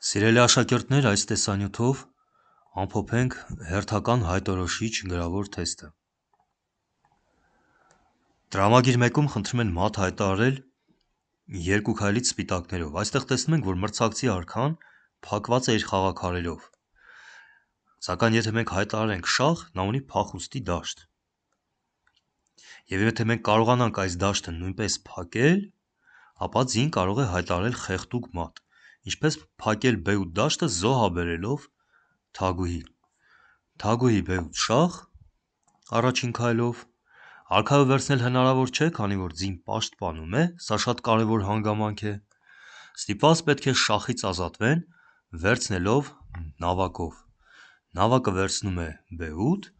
Սիրելի աշակերտներ, այս տեսանյութով ամփոփենք հերթական հայտորոշիչ գրավոր թեստը։ Տրամագիր 1-ում խնդրում են մատ հայտարարել երկու քայլից սպիտակներով։ Այստեղ տեսնում ենք, որ մրցակցի արքան փակված է իր խաղաքարերով։ Սակայն եթե մենք հայտարարենք շախ, նա ունի փախուստի դաշտ։ Եվ եթե մենք կարողանանք այս դաշտը նույնպես փակել, ապա ձին կարող է հայտարարել խեղդուկ մատ, ինչպես փակել B8 դաշտը զոհաբերելով թագուհին։ Թագուհի B8 շախ առաջին քայլով, արքայով վերցնել հնարավոր չէ, քանի որ ձին պաշտպանում է, սա շատ կարևոր հանգամանք է։ Ստիպված պետք է շախից ազատվեն, վերցնելով նավակով։ Նավակը վերցնում է B8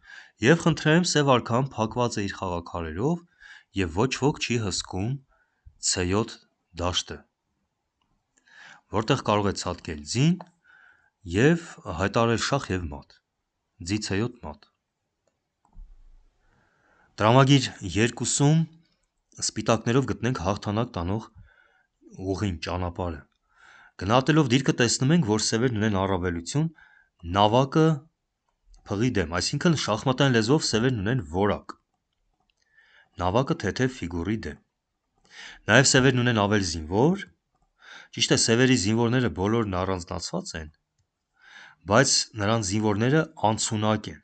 և խնդրեմ սև արքան փակված է իր խաղաքարերով և ոչ ոք չի հսկում C7 դաշտը, որտեղ կարող է ցատկել ձին և հայտարարել շախ և մատ, ձի C7 մատ։ Տրամագիր 2-ում սպիտակներով գտնենք հաղթանակ տանող ուղին, ճանապարհը։ Գնահատելով դիրքը տեսնում ենք, որ սևերն ունեն առավելություն նավակը փղի դեմ, այսինքն շախմատային լեզվով սևերն ունեն որակ, նավակը թեթև ֆիգուրի դեմ։ Նաև սևերն ունեն ավել զինվոր, ճիշտ է, սևերի զինվորները բոլորն առանձնացված են, բայց նրանց զինվորները անցունակ են,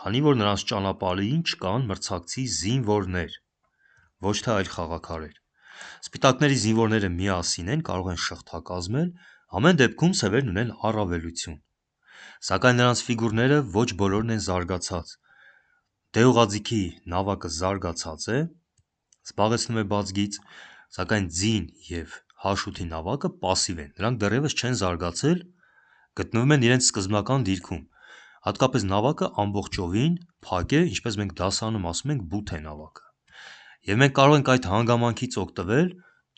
քանի որ նրանց ճանապարհին չկան մրցակցի զինվորներ, ոչ թե այլ խաղաքարեր։ Սպիտակների զինվորները միասին են, կարող են շղթա կազմել, ամեն դեպքում սևերն ունեն առավելություն, սակայն նրանց ֆիգուրները ոչ բոլորն են զարգացած։ Դեղուղաձիգի նավակը զարգացած է, զբաղեցնում է բաց գիծ, սակայն ձին և H8-ի նավակը պասիվ են, նրանք դեռևս չեն զարգացել, գտնվում են իրենց սկզբնական դիրքում, հատկապես նավակը ամբողջովին փակ է, ինչպես մենք դասարանում ասում ենք, բութ է նավակը։ Եվ մենք կարող ենք այդ հանգամանքից օգտվել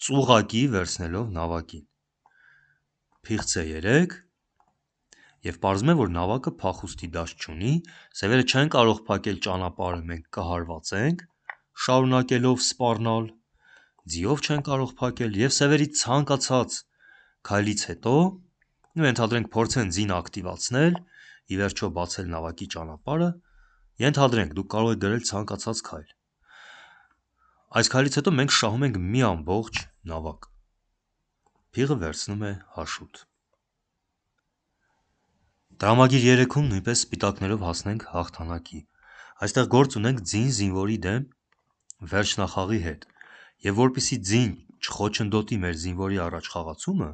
ծուղակի վերցնելով նավակին։ Փիղ C3 և պարզվում է, որ նավակը փախուստի դաշտ չունի, սևերը չեն կարող փակել ճանապարհը, մենք կհարվածենք, շարունակելով սպառնալ, ձիով չեն կարող փակել և սևերի ցանկացած քայլից հետո, ենթադրենք փորձեն ձին ակտիվացնել, ի վերջո բացել նավակի ճանապարհը, ենթադրենք դուք կարող եք գրել ցանկացած քայլ։ Այս քայլից հետո մենք շահում ենք մի ամբողջ նավակ։ Փիղը վերցնում է H8։ Տրամագիր 3-ում նույնպես սպիտակներով հասնենք հաղթանակի։ Այստեղ գործ ունենք ձին զինվորի դեմ վերջնախաղի հետ, և որպեսզի ձին չխոչընդոտի մեր զինվորի առաջ խաղացումը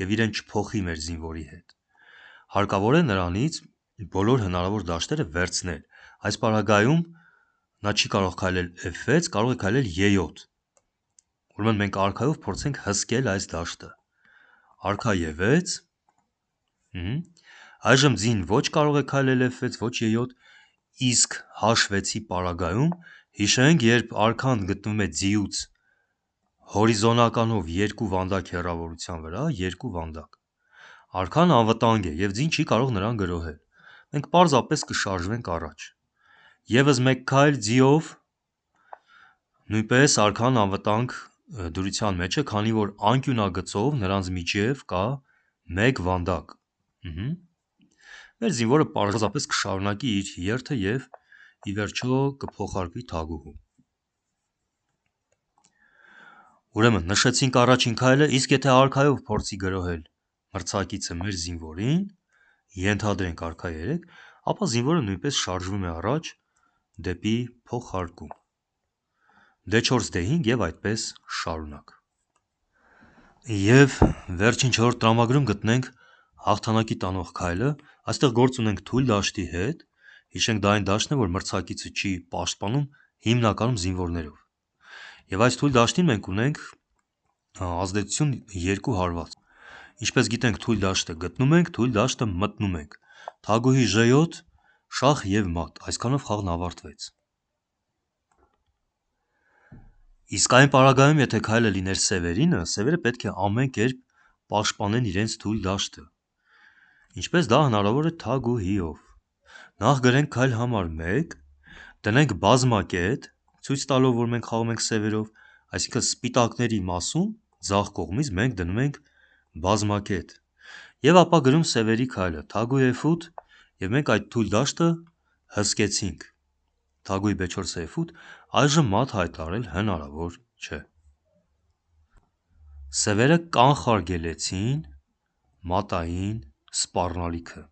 և իրեն չփոխի մեր զինվորի հետ, հարկավոր է նրանից բոլոր հնարավոր դաշտերը վերցնել։ Այս պարագայում նա չի կարող քայլել F6, կարող է քայլել E7, ուրեմն մենք արքայով փորձենք հսկել այս դաշտը։ Արքա E6, այժմ ձին ոչ կարող է քայլել F6, ոչ E7, իսկ H6-ի պարագայում, հիշենք, երբ արքան գտնվում է ձիուց հորիզոնականով երկու վանդակ հեռավորության վրա, երկու վանդակ, արքան անվտանգ է և ձին չի կարող նրան գրոհել, մենք պարզապես կշարժվենք առաջ։ Եվս մեկ քայլ ձիով, նույնպես արքան անվտանգ դրության մեջ է, քանի որ անկյունագծով նրանց միջև կա մեկ վանդակ։ Մեր զինվորը պարզապես կշարունակի իր երթը և ի վերջո կփոխարկվի թագուհու։ Ուրեմն նշեցինք առաջին քայլը, իսկ եթե արքայով փորձի գրոհել մրցակիցը մեր զինվորին, ենթադրենք արքա 3, ապա զինվորը նույնպես շարժվում է առաջ դեպի փոխարկում, D4 D5 և այդպես շարունակ։ Եվ վերջին չորրորդ տրամագրում գտնենք հաղթանակի տանող քայլը, այստեղ գործ ունենք թույլ դաշտի հետ, հիշենք դա այն դաշտն է, որ մրցակիցը չի պաշտպանում հիմնականում զինվորներով։ Եվ այս թույլ դաշտին մենք ունենք ազդեցություն 2 հարված։ Ինչպես գիտենք, թույլ դաշտը գտնում ենք, թույլ դաշտը մտնում ենք։ Թագուհի G7, շախ և մատ, այսքանով խաղն ավարտվեց։ Իսկ այն պարագայում, եթե քայլը լիներ սևերինը, սևերը պետք է ամեն կերպ պաշտպանեն իրենց թույլ դաշտը։ Ինչպես դա հնարավոր է թագուհիով։ Նախ գրենք քայլ համար 1, դնենք բազմակետ, ցույց տալով, որ մենք խաղում ենք սևերով, այսինքն սպիտակների մասում ձախ կողմից մենք դնում ենք բազմակետ։ Եվ ապա գրում Սևերի քայլը՝ թագուհեֆուտ, եւ մենք այդ թույլ դաշտը հսկեցինք։ Թագուհի Բեչոր Սեյֆուդ այժմ մատ հայտարարել հնարավոր չէ։ Սևերը կանխարգելեցին մատային սպառնալիքը։